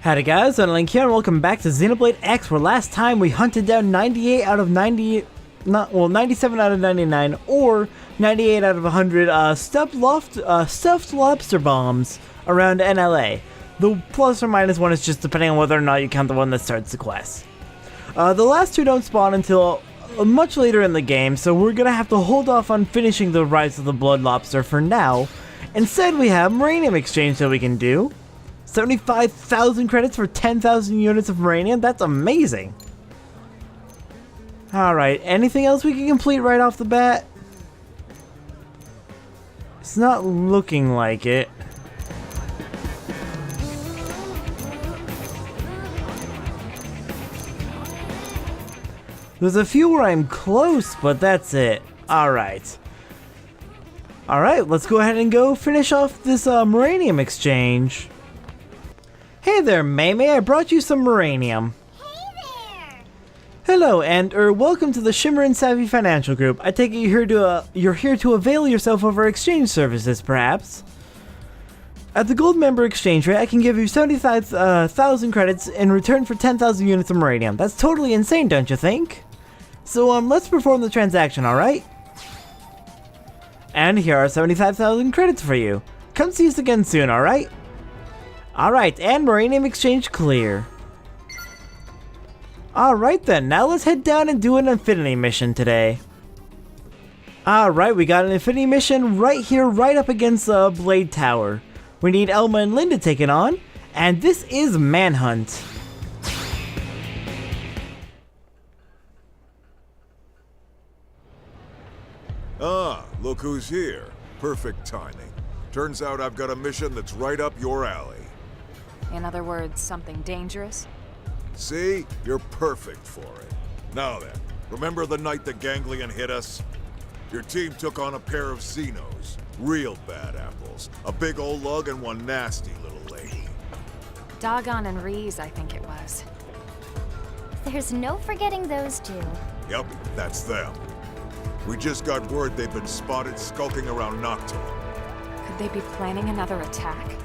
Howdy guys, OniLink here and welcome back to Xenoblade X, where last time we hunted down 98 out of 97 out of 99, or 98 out of 100 stuffed lobster bombs around NLA. The plus or minus one is just depending on whether or not you count the one that starts the quest. The last two don't spawn until much later in the game, so we're gonna have to hold off on finishing the Ryzz of the Blood Lobster for now. Instead, we have Muranium Exchange that we can do. 75,000 credits for 10,000 units of Muranium? That's amazing! Alright, anything else we can complete right off the bat? It's not looking like it. There's a few where I'm close, but that's it. Alright. Alright, let's go ahead and go finish off this Muranium Exchange. Hey there, Maymay, I brought you some Muranium. Hey there! Hello, and welcome to the Shimmer and Savvy Financial Group. I take it you're here to avail yourself of our exchange services, perhaps? At the gold member exchange rate, I can give you 75,000 credits in return for 10,000 units of Muranium. That's totally insane, don't you think? So, let's perform the transaction, alright? And here are 75,000 credits for you. Come see us again soon, alright? Alright, and Muranium Exchange clear. Alright then, now let's head down and do an Infinity mission today. Alright, we got an Infinity mission right here, right up against the Blade Tower. We need Elma and Lynn to take it on, and this is Manhunt. Ah, look who's here. Perfect timing. Turns out I've got a mission that's right up your alley. In other words, something dangerous? See? You're perfect for it. Now then, remember the night the Ganglion hit us? Your team took on a pair of Xenos. Real bad apples. A big old lug and one nasty little lady. Da'ghan and Ryzz, I think it was. There's no forgetting those two. Yep, that's them. We just got word they've been spotted skulking around Noctil. Could they be planning another attack?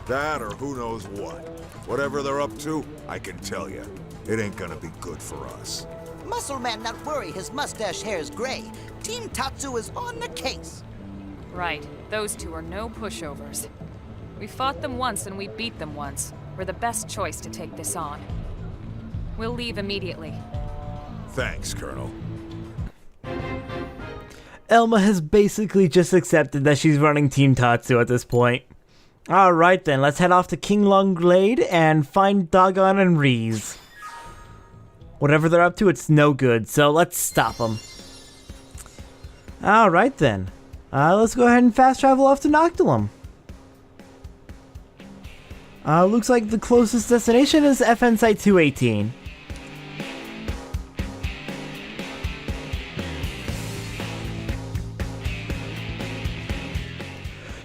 That or who knows what. Whatever they're up to, I can tell you, it ain't gonna be good for us. Muscle Man not worry, his mustache hair is gray. Team Tatsu is on the case. Right, those two are no pushovers. We fought them once and we beat them once. We're the best choice to take this on. We'll leave immediately. Thanks, Colonel. Elma has basically just accepted that she's running Team Tatsu at this point. Alright then, let's head off to King Long Glade and find Da'ghan and Ryzz. Whatever they're up to, it's no good, so let's stop them. Alright then, let's go ahead and fast travel off to Noctilum. Looks like the closest destination is FN Site 218.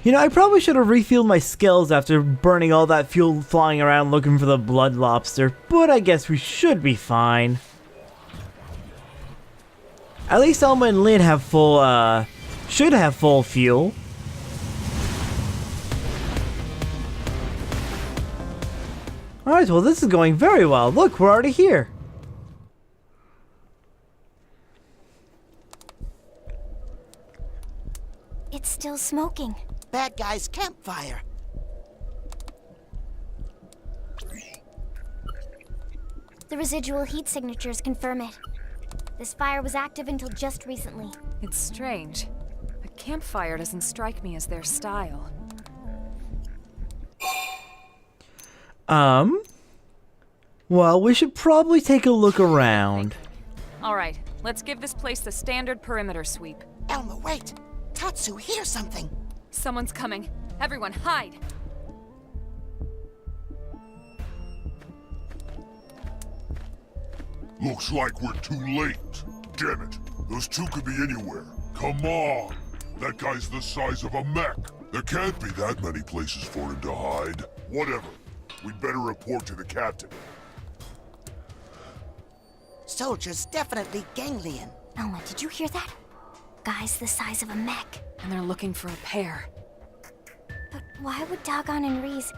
You know, I probably should have refueled my skills after burning all that fuel flying around looking for the blood lobster, but I guess we should be fine. At least Elma and Lynn have should have full fuel. Alright, well this is going very well. Look, we're already here. It's still smoking. Bad guy's campfire. The residual heat signatures confirm it. This fire was active until just recently. It's strange. A campfire doesn't strike me as their style. Well, we should probably take a look around. Alright, let's give this place the standard perimeter sweep. Elma, wait! Tatsu, hear something! Someone's coming. Everyone, hide! Looks like we're too late. Damn it. Those two could be anywhere. Come on. That guy's the size of a mech. There can't be that many places for him to hide. Whatever. We'd better report to the captain. Soldiers definitely ganglion. Elma, did you hear that? Guys the size of a mech. And they're looking for a pair. But why would Da'ghan and Ryzz...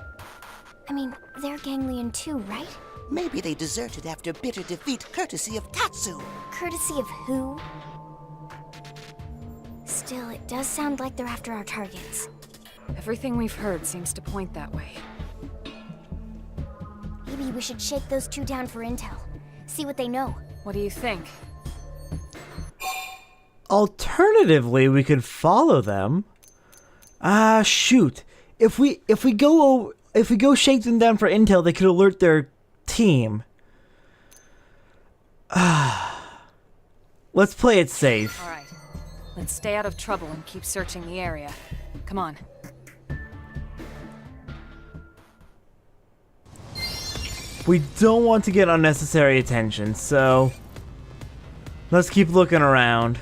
I mean, they're Ganglion too, right? Maybe they deserted after bitter defeat courtesy of Tatsu. Courtesy of who? Still, it does sound like they're after our targets. Everything we've heard seems to point that way. Maybe we should shake those two down for intel. See what they know. What do you think? Alternatively, we could follow them. Shoot. If we go shake them down for intel, they could alert their team. Let's play it safe. All right. Let's stay out of trouble and keep searching the area. Come on. We don't want to get unnecessary attention, so let's keep looking around.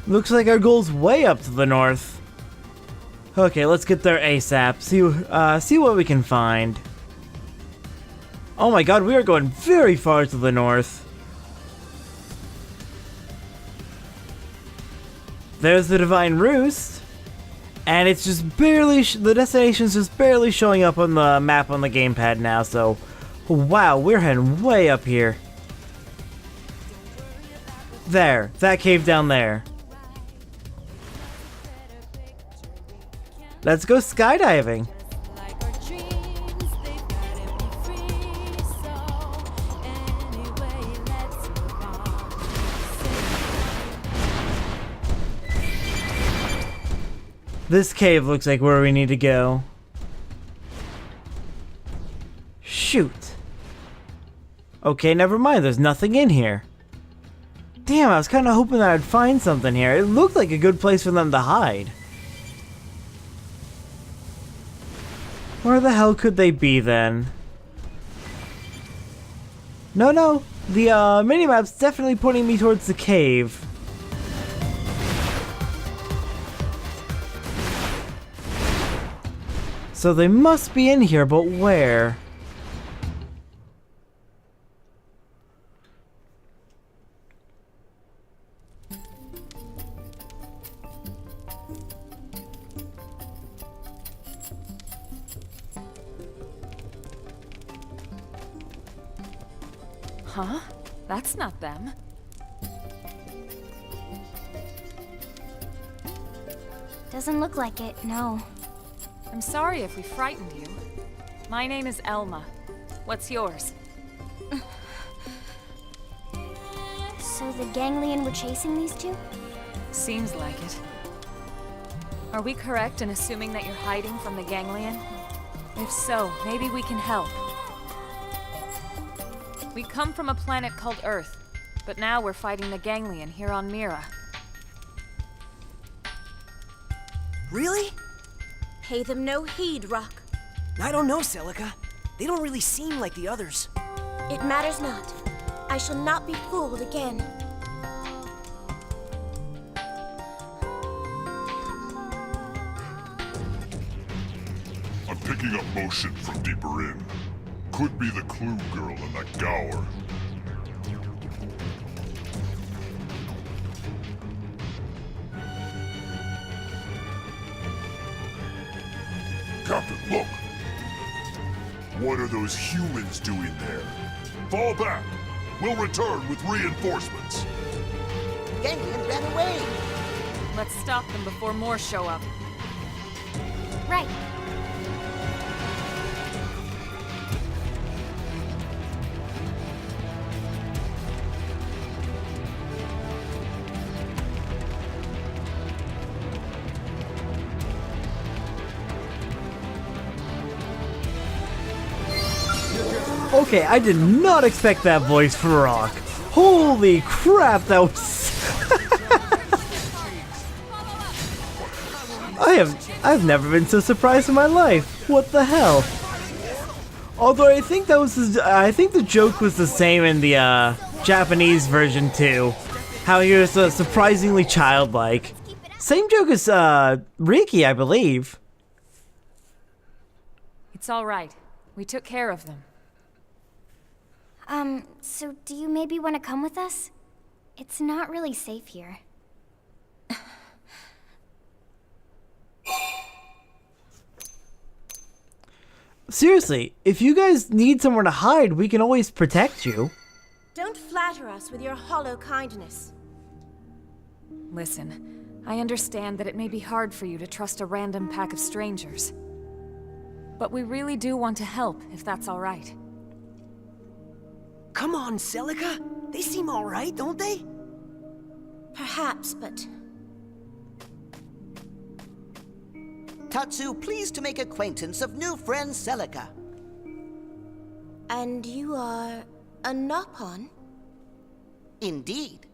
Looks like our goal's way up to the north. Okay, let's get there ASAP. See what we can find. Oh my god, we are going very far to the north. There's the Divine Roost. And it's just barely, the destination's just barely showing up on the map on the gamepad now, so wow, we're heading way up here. There, that cave down there. Let's go skydiving. This cave looks like where we need to go. Shoot. Okay, never mind. There's nothing in here. Damn, I was kind of hoping that I'd find something here. It looked like a good place for them to hide. Where the hell could they be then? No. The minimap's definitely pointing me towards the cave. So they must be in here, but where? Huh? That's not them. Doesn't look like it, no. I'm sorry if we frightened you. My name is Elma. What's yours? So the Ganglion were chasing these two? Seems like it. Are we correct in assuming that you're hiding from the Ganglion? If so, maybe we can help. We come from a planet called Earth, but now we're fighting the Ganglion here on Mira. Really? Pay them no heed, Rock. I don't know, Celica. They don't really seem like the others. It matters not. I shall not be fooled again. I'm picking up motion from deeper in. Could be the clue girl in that Gower. Captain, look! What are those humans doing there? Fall back! We'll return with reinforcements. Ganglion ran away. Let's stop them before more show up. Right. Okay, I did not expect that voice for Rock. Holy crap, that was... I've never been so surprised in my life. What the hell? Although I think that was I think the joke was the same in the Japanese version too. How he was surprisingly childlike. Same joke as Riki, I believe. It's all right. We took care of them. So do you maybe want to come with us? It's not really safe here. Seriously, if you guys need somewhere to hide, we can always protect you. Don't flatter us with your hollow kindness. Listen, I understand that it may be hard for you to trust a random pack of strangers. But we really do want to help, if that's all right. Come on, Celica. They seem alright, don't they? Perhaps, but Tatsu, pleased to make acquaintance of new friend Celica. and you are a Nopon? Indeed.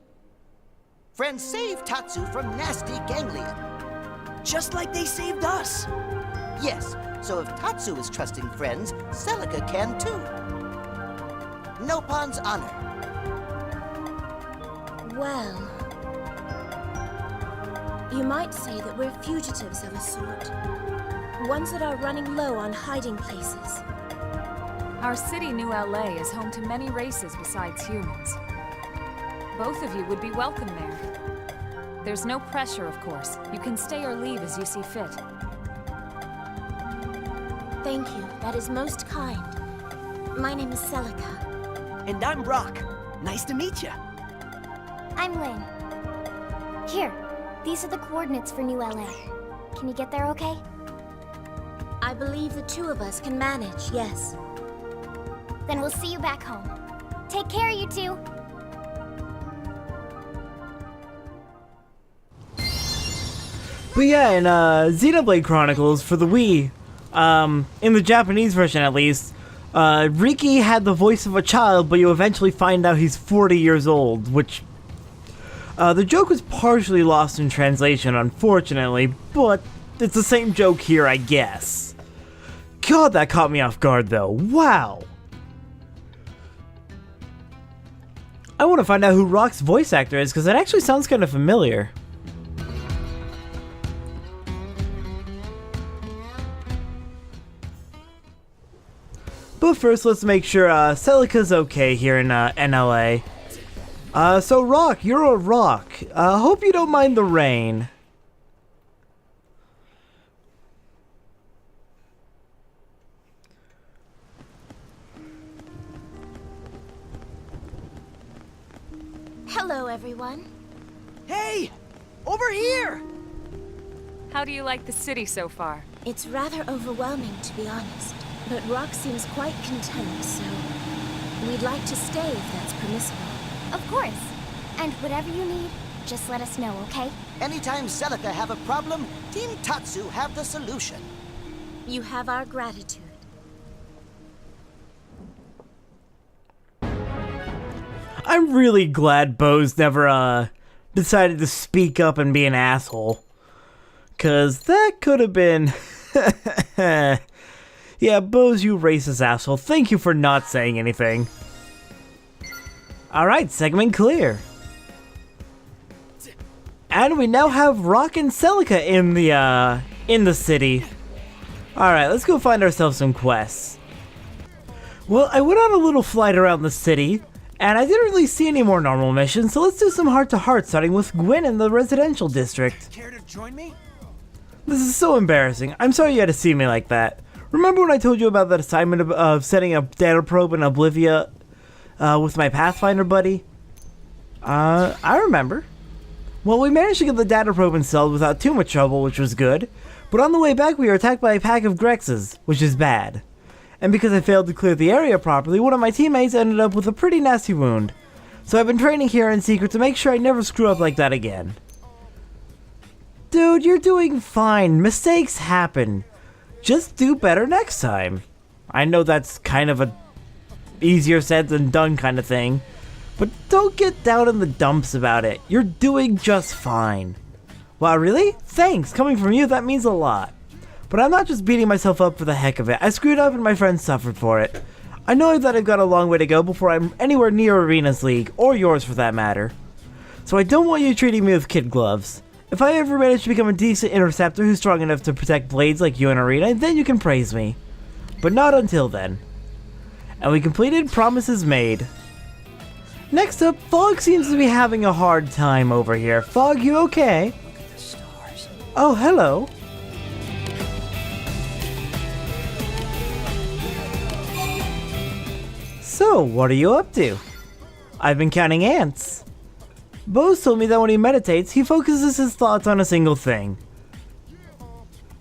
Friends saved Tatsu from nasty ganglion. Just like they saved us. Yes, so if Tatsu is trusting friends, Celica can too. Nopon's honor. Well, you might say that we're fugitives of a sort. Ones that are running low on hiding places. Our city, New LA, is home to many races besides humans. Both of you would be welcome there. There's no pressure, of course. You can stay or leave as you see fit. Thank you, that is most kind. My name is Celica. And I'm Rock. Nice to meet you. I'm Lynn. Here, these are the coordinates for New LA. Can you get there okay? I believe the two of us can manage, yes. Then we'll see you back home. Take care, you two! But yeah, in Xenoblade Chronicles for the Wii, in the Japanese version at least, Riki had the voice of a child, but you eventually find out he's 40 years old, which... the joke was partially lost in translation, unfortunately, but it's the same joke here, I guess. God, that caught me off guard, though. Wow! I want to find out who Rock's voice actor is, because that actually sounds kind of familiar. But first, let's make sure Celica's okay here in NLA. So Rock, you're a rock. Hope you don't mind the rain. Hello, everyone. Hey! Over here! How do you like the city so far? It's rather overwhelming, to be honest. But Rock seems quite content, so we'd like to stay if that's permissible. Of course. And whatever you need, just let us know, okay? Anytime Celica have a problem, Team Tatsu have the solution. You have our gratitude. I'm really glad Bose never decided to speak up and be an asshole. 'Cause that could have been... Yeah, Bose, you racist asshole. Thank you for not saying anything. Alright, segment clear. And we now have Rock and Celica in the city. Alright, let's go find ourselves some quests. Well, I went on a little flight around the city, and I didn't really see any more normal missions, so let's do some heart-to-heart, starting with Gwen in the residential district. Care to join me? This is so embarrassing. I'm sorry you had to see me like that. Remember when I told you about that assignment of setting up data probe in Oblivia with my Pathfinder buddy? I remember. Well, we managed to get the data probe installed without too much trouble, which was good. But on the way back, we were attacked by a pack of Grexes, which is bad. And because I failed to clear the area properly, one of my teammates ended up with a pretty nasty wound. So I've been training here in secret to make sure I never screw up like that again. Dude, you're doing fine. Mistakes happen. Just do better next time. I know that's kind of a easier said than done kind of thing, but don't get down in the dumps about it. You're doing just fine. Wow, really? Thanks. Coming from you, that means a lot. But I'm not just beating myself up for the heck of it. I screwed up and my friends suffered for it. I know that I've got a long way to go before I'm anywhere near Arena's League, or yours for that matter. So I don't want you treating me with kid gloves. If I ever manage to become a decent interceptor who's strong enough to protect blades like you in Arena, then you can praise me. But not until then. And we completed Promises Made. Next up, Fog seems to be having a hard time over here. Fog, you okay? Look at the stars. Oh, hello. So, what are you up to? I've been counting ants. Bose told me that when he meditates, he focuses his thoughts on a single thing.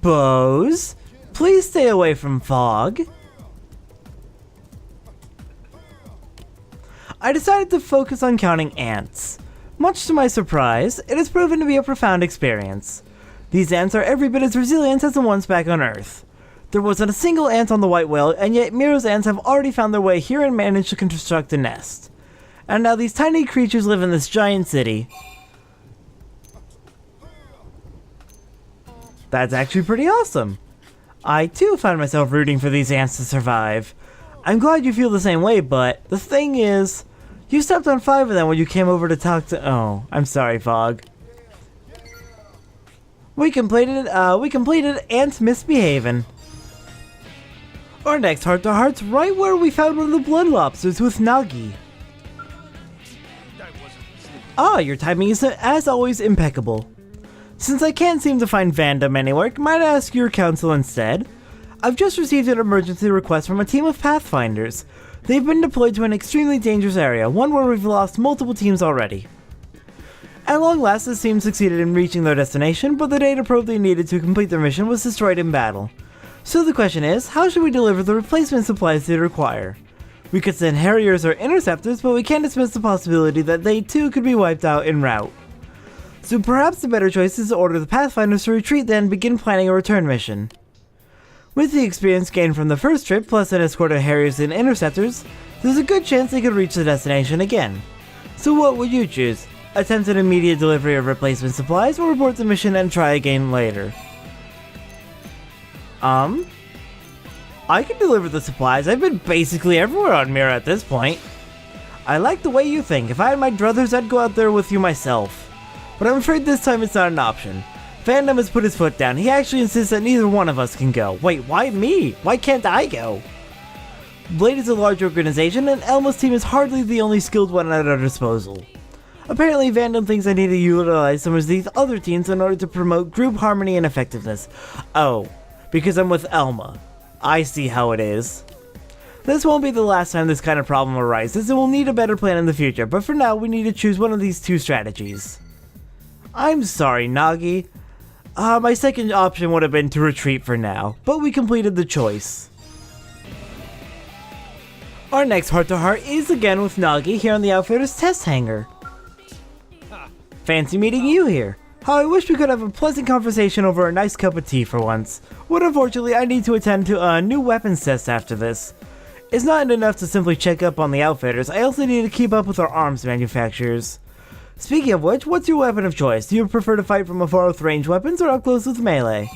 Bose, please stay away from fog. I decided to focus on counting ants. Much to my surprise, it has proven to be a profound experience. These ants are every bit as resilient as the ones back on Earth. There wasn't a single ant on the white whale, and yet Miro's ants have already found their way here and managed to construct a nest. And now these tiny creatures live in this giant city. That's actually pretty awesome. I too found myself rooting for these ants to survive. I'm glad you feel the same way, but the thing is, you stepped on 5 of them when you came over to talk to— oh, I'm sorry, Fog. We completed Ants Misbehavin'. Our next heart-to-heart's right where we found one of the blood lobsters with Nagi. Ah, your timing is as always impeccable. Since I can't seem to find Vandom anywhere, might I ask your counsel instead? I've just received an emergency request from a team of Pathfinders. They've been deployed to an extremely dangerous area, one where we've lost multiple teams already. At long last, this team succeeded in reaching their destination, but the data probe they needed to complete their mission was destroyed in battle. So the question is, how should we deliver the replacement supplies they require? We could send Harriers or Interceptors, but we can't dismiss the possibility that they too could be wiped out en route. So perhaps the better choice is to order the Pathfinders to retreat, then begin planning a return mission. With the experience gained from the first trip, plus an escort of Harriers and Interceptors, there's a good chance they could reach the destination again. So what would you choose? Attempt an immediate delivery of replacement supplies, or report the mission and try again later? I can deliver the supplies. I've been basically everywhere on Mira at this point. I like the way you think. If I had my druthers, I'd go out there with you myself. But I'm afraid this time it's not an option. Vandom has put his foot down. He actually insists that neither one of us can go. Wait, why me? Why can't I go? Blade is a large organization, and Elma's team is hardly the only skilled one at our disposal. Apparently, Vandom thinks I need to utilize some of these other teams in order to promote group harmony and effectiveness. Oh, because I'm with Elma. I see how it is. This won't be the last time this kind of problem arises, and we'll need a better plan in the future, but for now, we need to choose one of these two strategies. I'm sorry, Nagi. My second option would have been to retreat for now, but we completed the choice. Our next heart-to-heart is again with Nagi here on the Outfitters test hangar. Fancy meeting you here. How I wish we could have a pleasant conversation over a nice cup of tea for once. But unfortunately, I need to attend to a new weapons test after this. It's not enough to simply check up on the Outfitters, I also need to keep up with our arms manufacturers. Speaking of which, what's your weapon of choice? Do you prefer to fight from afar with ranged weapons or up close with melee?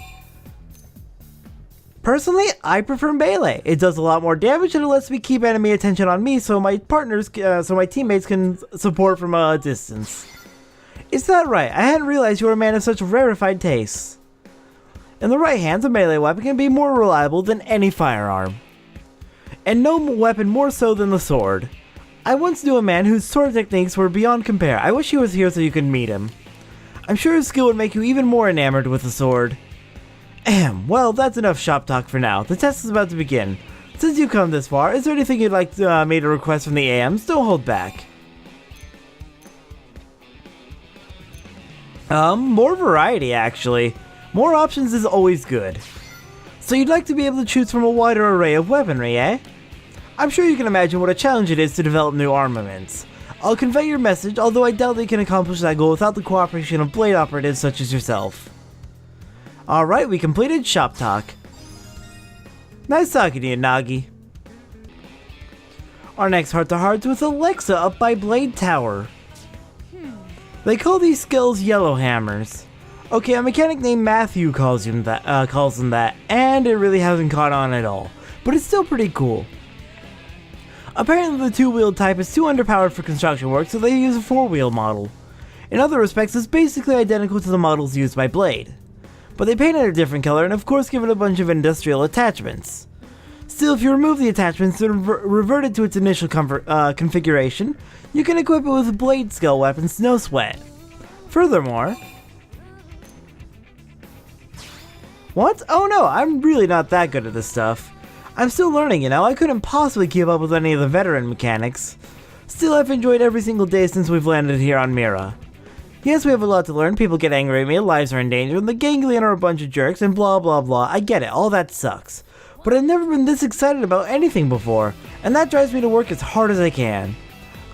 Personally, I prefer melee. It does a lot more damage and it lets me keep enemy attention on me so my teammates can support from a distance. Is that right? I hadn't realized you were a man of such rarefied tastes. In the right hands, a melee weapon can be more reliable than any firearm. And no weapon more so than the sword. I once knew a man whose sword techniques were beyond compare. I wish he was here so you could meet him. I'm sure his skill would make you even more enamored with the sword. Well, that's enough shop talk for now. The test is about to begin. Since you've come this far, is there anything you'd like me to request from the AMs? Don't hold back. More variety, actually. More options is always good. So you'd like to be able to choose from a wider array of weaponry, eh? I'm sure you can imagine what a challenge it is to develop new armaments. I'll convey your message, although I doubt they can accomplish that goal without the cooperation of blade operatives such as yourself. Alright, we completed shop talk. Nice talking to you, Nagi. Our next heart-to-heart's with Alexa up by Blade Tower. They call these skills yellow hammers. Okay, a mechanic named Matthew calls them that, and it really hasn't caught on at all. But it's still pretty cool. Apparently the two-wheeled type is too underpowered for construction work, so they use a four-wheel model. In other respects, it's basically identical to the models used by Blade. But they paint it a different color and of course give it a bunch of industrial attachments. Still, if you remove the attachments and revert it to its initial configuration, you can equip it with blade scale weapons, no sweat. Furthermore... What? Oh no, I'm really not that good at this stuff. I'm still learning, you know, I couldn't possibly keep up with any of the veteran mechanics. Still, I've enjoyed every single day since we've landed here on Mira. Yes, we have a lot to learn, people get angry at me, lives are in danger, and the Ganglion are a bunch of jerks, and blah blah blah. I get it, all that sucks. But I've never been this excited about anything before, and that drives me to work as hard as I can.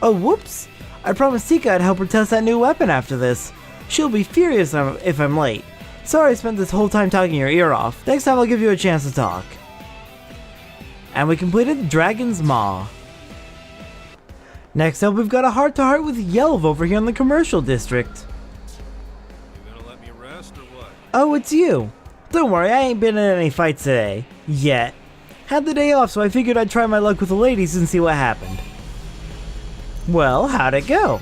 Oh, whoops! I promised Tika I'd help her test that new weapon after this. She'll be furious if I'm late. Sorry I spent this whole time talking your ear off. Next time I'll give you a chance to talk. And we completed Dragon's Maw. Next up, we've got a heart-to-heart with Yelv over here in the commercial district. You gonna let me rest or what? Oh, it's you. Don't worry, I ain't been in any fights today. Yet. Had the day off, so I figured I'd try my luck with the ladies and see what happened. Well, how'd it go?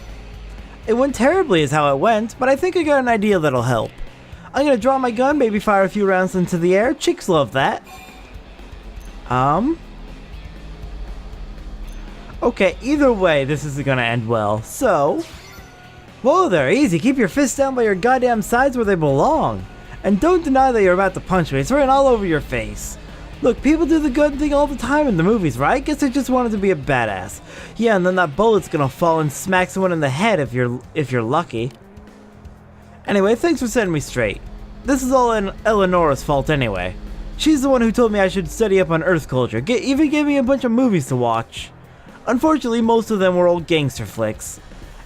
It went terribly is how it went, but I think I got an idea that'll help. I'm gonna draw my gun, maybe fire a few rounds into the air. Chicks love that. Okay, either way, this isn't gonna end well, so... Whoa there, easy, keep your fists down by your goddamn sides where they belong. And don't deny that you're about to punch me, it's written all over your face. Look, people do the good thing all the time in the movies, right? Guess I just wanted to be a badass. Yeah, and then that bullet's gonna fall and smack someone in the head if you're lucky. Anyway, thanks for setting me straight. This is all Eleonora's fault anyway. She's the one who told me I should study up on Earth culture, even gave me a bunch of movies to watch. Unfortunately, most of them were old gangster flicks.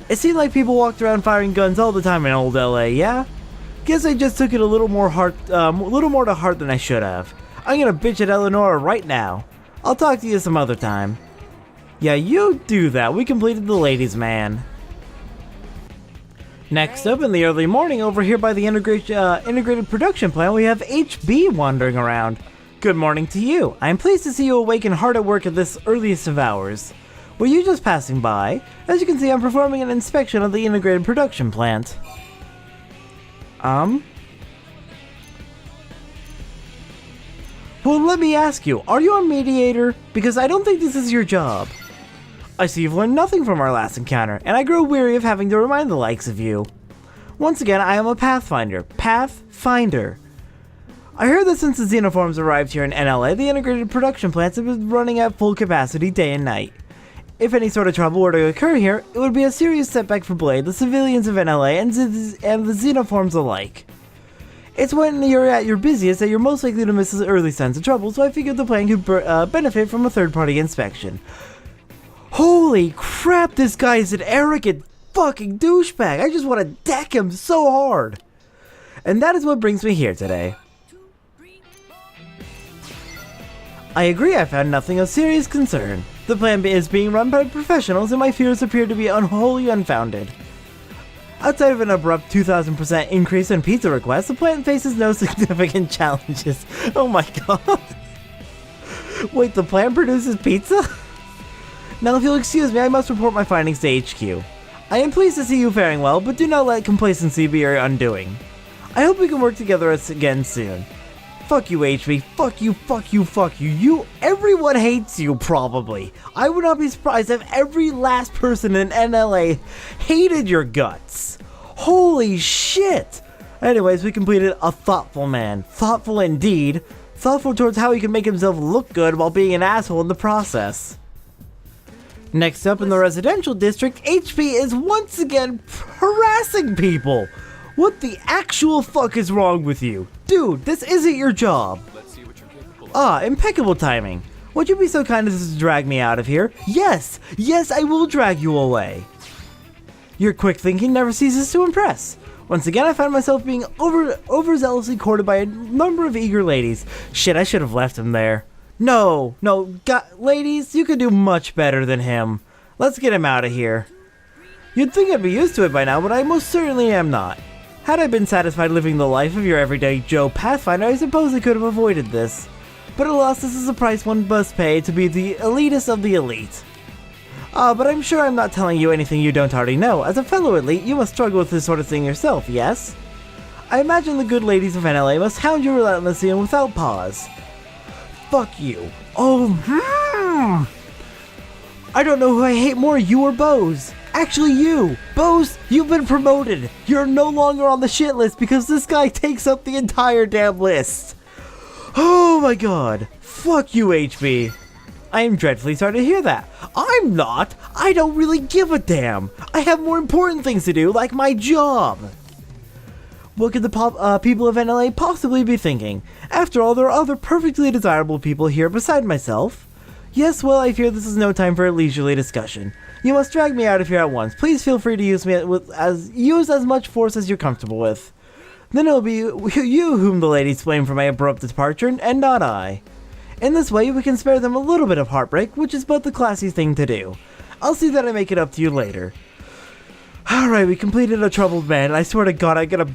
It seemed like people walked around firing guns all the time in old LA, yeah? Guess I just took it a little more to heart than I should have. I'm gonna bitch at Eleonora right now. I'll talk to you some other time. Yeah, you do that. We completed the ladies' man. Next up in the early morning over here by the integrated production plant, we have HB wandering around. Good morning to you. I am pleased to see you awake and hard at work at this earliest of hours. Were you just passing by? As you can see, I'm performing an inspection of the integrated production plant. Well, let me ask you, are you a mediator? Because I don't think this is your job. I see you've learned nothing from our last encounter, and I grow weary of having to remind the likes of you. Once again, I am a Pathfinder. Pathfinder. I heard that since the Xenoforms arrived here in NLA, the integrated production plants have been running at full capacity day and night. If any sort of trouble were to occur here, it would be a serious setback for Blade, the civilians of NLA, and the Xenoforms alike. It's when you're at your busiest that you're most likely to miss the early signs of trouble, so I figured the plan could benefit from a third-party inspection. Holy crap, this guy is an arrogant fucking douchebag. I just want to deck him so hard. And that is what brings me here today. I agree, I found nothing of serious concern. The plan is being run by professionals and my fears appear to be wholly unfounded. Outside of an abrupt 2000% increase in pizza requests, the plant faces no significant challenges. Oh my god. Wait, the plant produces pizza? Now if you'll excuse me, I must report my findings to HQ. I am pleased to see you faring well, but do not let complacency be your undoing. I hope we can work together again soon. Fuck you, HB. Fuck you, fuck you, fuck you. Everyone hates you, probably. I would not be surprised if every last person in NLA hated your guts. Holy shit. Anyways, we completed a thoughtful man. Thoughtful indeed. Thoughtful towards how he can make himself look good while being an asshole in the process. Next up in the residential district, HP is once again harassing people. What the actual fuck is wrong with you? Dude, this isn't your job. Let's see what you're capable of. Ah, impeccable timing. Would you be so kind as to drag me out of here? Yes, yes, I will drag you away. Your quick thinking never ceases to impress. Once again, I found myself being overzealously courted by a number of eager ladies. Shit, I should have left him there. No, ladies, you could do much better than him. Let's get him out of here. You'd think I'd be used to it by now, but I most certainly am not. Had I been satisfied living the life of your everyday Joe Pathfinder, I suppose I could have avoided this. But alas, this is the price one must pay to be the elitist of the elite. But I'm sure I'm not telling you anything you don't already know. As a fellow elite, you must struggle with this sort of thing yourself, yes? I imagine the good ladies of NLA must hound you relentlessly and without pause. Fuck you. Oh, I don't know who I hate more, you or Bose. Actually you! Bose, you've been promoted! You're no longer on the shit list because this guy takes up the entire damn list! Oh my god. Fuck you, HB. I am dreadfully sorry to hear that. I'm not. I don't really give a damn. I have more important things to do, like my job. What could the people of NLA possibly be thinking? After all, there are other perfectly desirable people here beside myself. Yes, well, I fear this is no time for a leisurely discussion. You must drag me out of here at once. Please feel free to use as much force as you're comfortable with. Then it'll be you whom the ladies blame for my abrupt departure, and not I. In this way, we can spare them a little bit of heartbreak, which is but the classy thing to do. I'll see that I make it up to you later. Alright, we completed a troubled man, and I swear to God, I'm gonna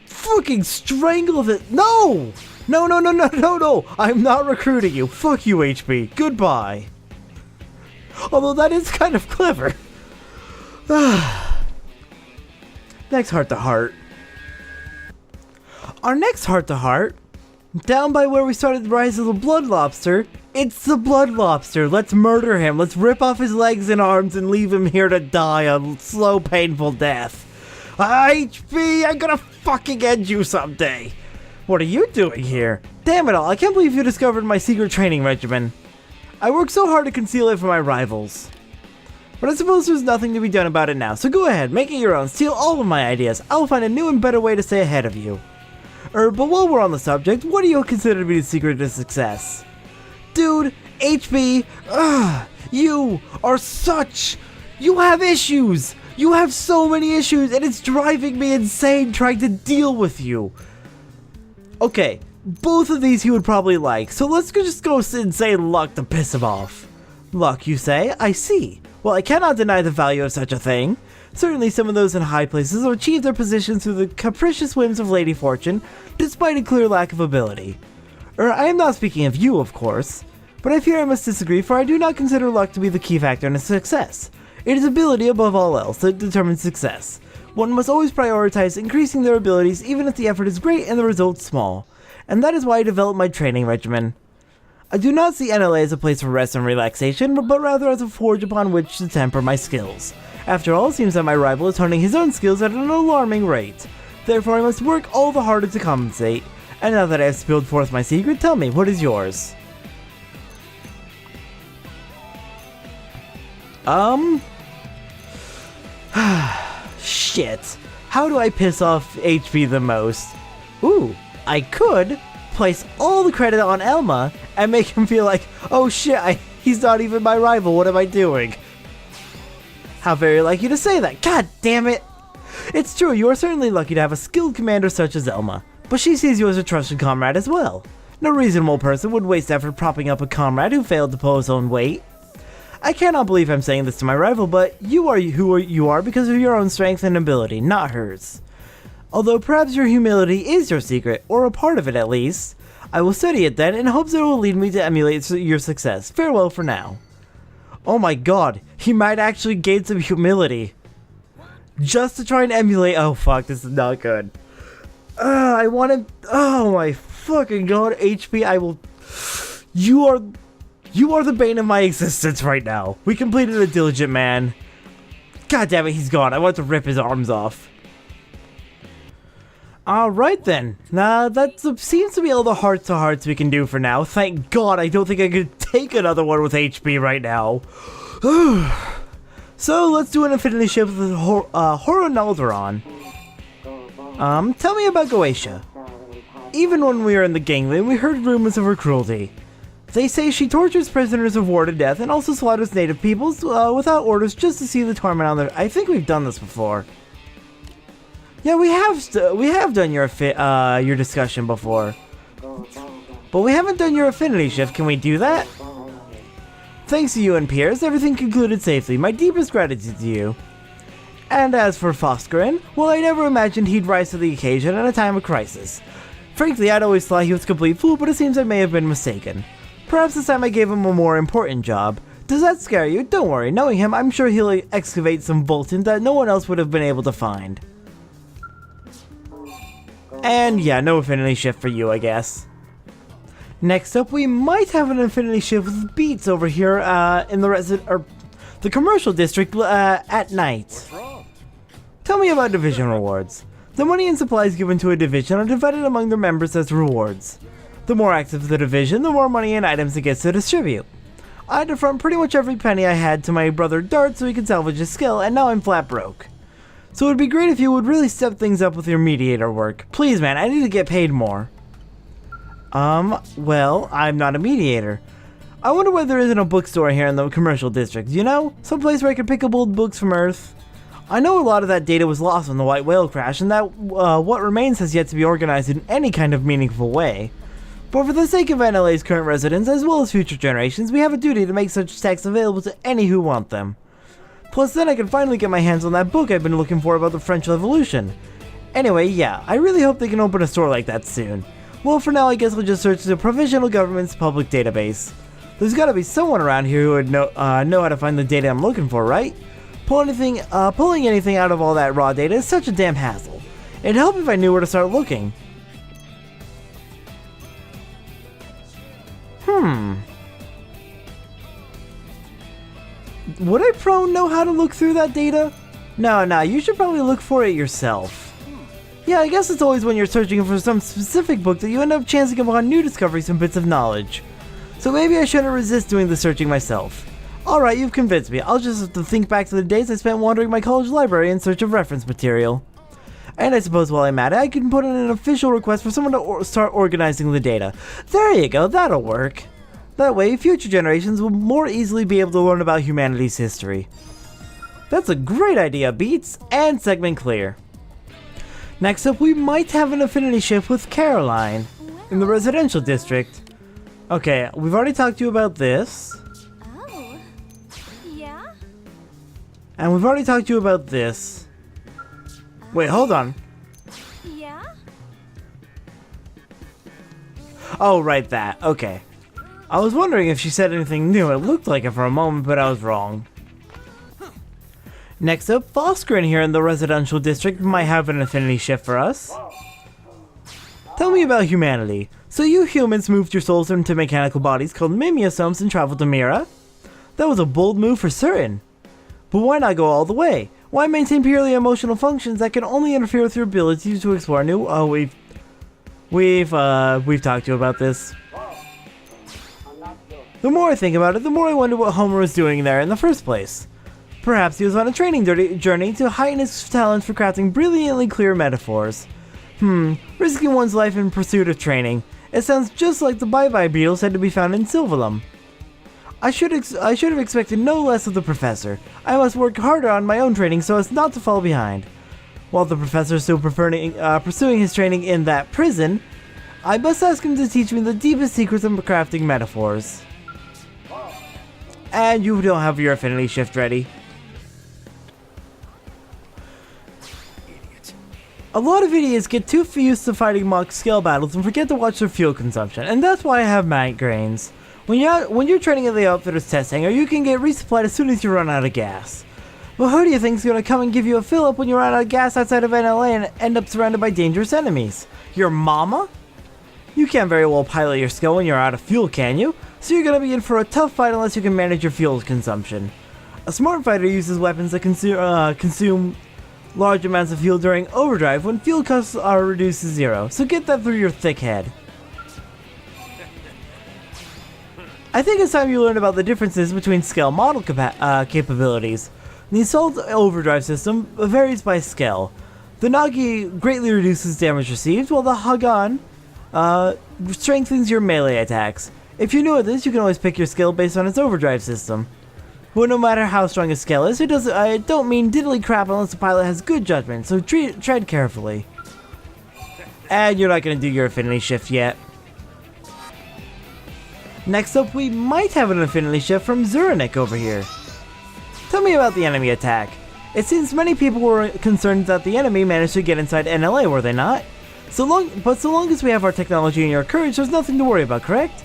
fucking strangle this. No! No! I'm not recruiting you. Fuck you, HB. Goodbye. Although that is kind of clever. Next heart-to-heart. Our next heart-to-heart, down by where we started the Rise of the Blood Lobster, it's the Blood Lobster. Let's murder him. Let's rip off his legs and arms and leave him here to die a slow, painful death. HB, I'm gonna fucking end you someday. What are you doing here? Damn it all, I can't believe you discovered my secret training regimen. I worked so hard to conceal it from my rivals. But I suppose there's nothing to be done about it now, so go ahead, make it your own, steal all of my ideas. I'll find a new and better way to stay ahead of you. But while we're on the subject, what do you consider to be the secret to success? Dude, HB, you are such... You have issues! You have so many issues, and it's driving me insane trying to deal with you. Okay, both of these he would probably like, so let's just go and say luck to piss him off. Luck, you say? I see. Well, I cannot deny the value of such a thing. Certainly some of those in high places have achieved their positions through the capricious whims of Lady Fortune, despite a clear lack of ability. I am not speaking of you, of course, but I fear I must disagree, for I do not consider luck to be the key factor in a success. It is ability above all else that determines success. One must always prioritize increasing their abilities even if the effort is great and the results small. And that is why I developed my training regimen. I do not see NLA as a place for rest and relaxation, but rather as a forge upon which to temper my skills. After all, it seems that my rival is honing his own skills at an alarming rate. Therefore, I must work all the harder to compensate. And now that I have spilled forth my secret, tell me, what is yours? Shit. How do I piss off HB the most? Ooh, I could place all the credit on Elma and make him feel like, oh shit, he's not even my rival, what am I doing? How very like you to say that, god damn it! It's true, you are certainly lucky to have a skilled commander such as Elma, but she sees you as a trusted comrade as well. No reasonable person would waste effort propping up a comrade who failed to pull his own weight. I cannot believe I'm saying this to my rival, but you are who you are because of your own strength and ability, not hers. Although perhaps your humility is your secret, or a part of it at least. I will study it then, in hopes it will lead me to emulate your success. Farewell for now. Oh my god, he might actually gain some humility. Just to try and emulate. Oh fuck, this is not good. I want to. Oh my fucking god, HP, I will. You are the bane of my existence right now. We completed a diligent man. God damn it, he's gone. I want to rip his arms off. Alright then. Now, that seems to be all the heart-to-hearts we can do for now. Thank God, I don't think I could take another one with HP right now. So, let's do an affinity shift with Horonalderon. Tell me about Goetia. Even when we were in the gangland, we heard rumors of her cruelty. They say she tortures prisoners of war to death and also slaughters native peoples without orders just to see the torment on their... I think we've done this before. Yeah, we have done your discussion before. But we haven't done your affinity shift. Can we do that? Thanks to you and Piers, everything concluded safely. My deepest gratitude to you. And as for Foscarin, well, I never imagined he'd rise to the occasion at a time of crisis. Frankly, I'd always thought he was a complete fool, but it seems I may have been mistaken. Perhaps this time I gave him a more important job. Does that scare you? Don't worry, knowing him, I'm sure he'll excavate some Volton that no one else would have been able to find. And yeah, no affinity shift for you, I guess. Next up, we might have an affinity shift with Beats over here in the commercial district at night. Tell me about division rewards. The money and supplies given to a division are divided among their members as rewards. The more active the division, the more money and items it gets to distribute. I had to front pretty much every penny I had to my brother Dart so he could salvage his skill, and now I'm flat broke. So it would be great if you would really step things up with your mediator work. Please, man, I need to get paid more. Well, I'm not a mediator. I wonder why there isn't a bookstore here in the commercial district, you know? Someplace where I could pick up old books from Earth. I know a lot of that data was lost in the White Whale crash, and that what remains has yet to be organized in any kind of meaningful way. But for the sake of NLA's current residents, as well as future generations, we have a duty to make such texts available to any who want them. Plus then I can finally get my hands on that book I've been looking for about the French Revolution. Anyway, yeah, I really hope they can open a store like that soon. Well, for now I guess I'll just search the provisional government's public database. There's gotta be someone around here who would know how to find the data I'm looking for, right? Pulling anything out of all that raw data is such a damn hassle. It'd help if I knew where to start looking. Would I know how to look through that data? No, you should probably look for it yourself. Yeah, I guess it's always when you're searching for some specific book that you end up chancing upon new discoveries and bits of knowledge. So maybe I shouldn't resist doing the searching myself. Alright, you've convinced me. I'll just have to think back to the days I spent wandering my college library in search of reference material. And I suppose while I'm at it, I can put in an official request for someone to start organizing the data. There you go, that'll work. That way, future generations will more easily be able to learn about humanity's history. That's a great idea, Beats, and segment clear. Next up, we might have an affinity shift with Caroline in the residential district. Okay, we've already talked to you about this. Oh. Yeah? And we've already talked to you about this. Wait, hold on. Yeah? Oh, right, that. Okay. I was wondering if she said anything new. It looked like it for a moment, but I was wrong. Next up, Foskrin here in the residential district might have an affinity shift for us. Tell me about humanity. So you humans moved your souls into mechanical bodies called mimeosomes and traveled to Mira? That was a bold move for certain. But why not go all the way? Why maintain purely emotional functions that can only interfere with your ability to explore new? Oh, we've talked to you about this. The more I think about it, the more I wonder what Homer was doing there in the first place. Perhaps he was on a training journey to heighten his talents for crafting brilliantly clear metaphors. Risking one's life in pursuit of training. It sounds just like the bye-bye beetle said to be found in Silvalum. I should have expected no less of the professor. I must work harder on my own training so as not to fall behind. While the professor is still pursuing his training in that prison, I must ask him to teach me the deepest secrets of crafting metaphors. And you don't have your affinity shift ready. A lot of idiots get too used to fighting mock scale battles and forget to watch their fuel consumption, and that's why I have migraines. When you're training at the outfitter's test hangar, you can get resupplied as soon as you run out of gas. But who do you think is going to come and give you a fill up when you run out of gas outside of NLA and end up surrounded by dangerous enemies? Your mama? You can't very well pilot your skill when you're out of fuel, can you? So you're going to be in for a tough fight unless you can manage your fuel consumption. A smart fighter uses weapons that consume large amounts of fuel during overdrive when fuel costs are reduced to zero, so get that through your thick head. I think it's time you learn about the differences between scale model capabilities. The Assault Overdrive system varies by scale. The Nagi greatly reduces damage received, while the Hagan strengthens your melee attacks. If you know this, you can always pick your skill based on its overdrive system. But no matter how strong a skill is, it don't mean diddly crap unless the pilot has good judgment, so tread carefully. And you're not going to do your affinity shift yet. Next up, we might have an affinity shift from Zuranik over here. Tell me about the enemy attack. It seems many people were concerned that the enemy managed to get inside NLA, were they not? So long as we have our technology and your courage, there's nothing to worry about, correct?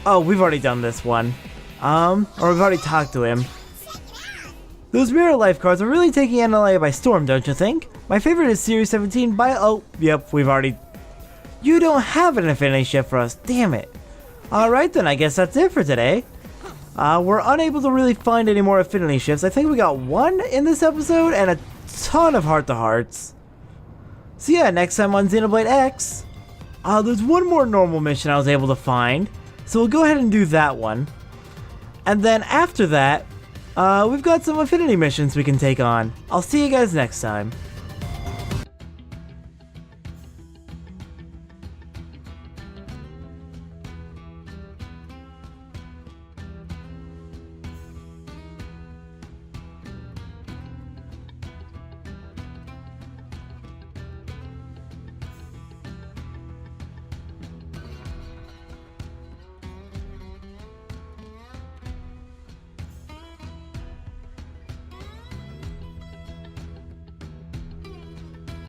Oh, we've already done this one. Or we've already talked to him. Those mirror life cards are really taking NLA by storm, don't you think? My favorite is Series 17 by... Oh, yep, we've already... You don't have an affinity shift for us, damn it. Alright then, I guess that's it for today. We're unable to really find any more affinity shifts. I think we got one in this episode and a ton of heart-to-hearts. So yeah, next time on Xenoblade X... There's one more normal mission I was able to find, so we'll go ahead and do that one. And then after that, we've got some affinity missions we can take on. I'll see you guys next time.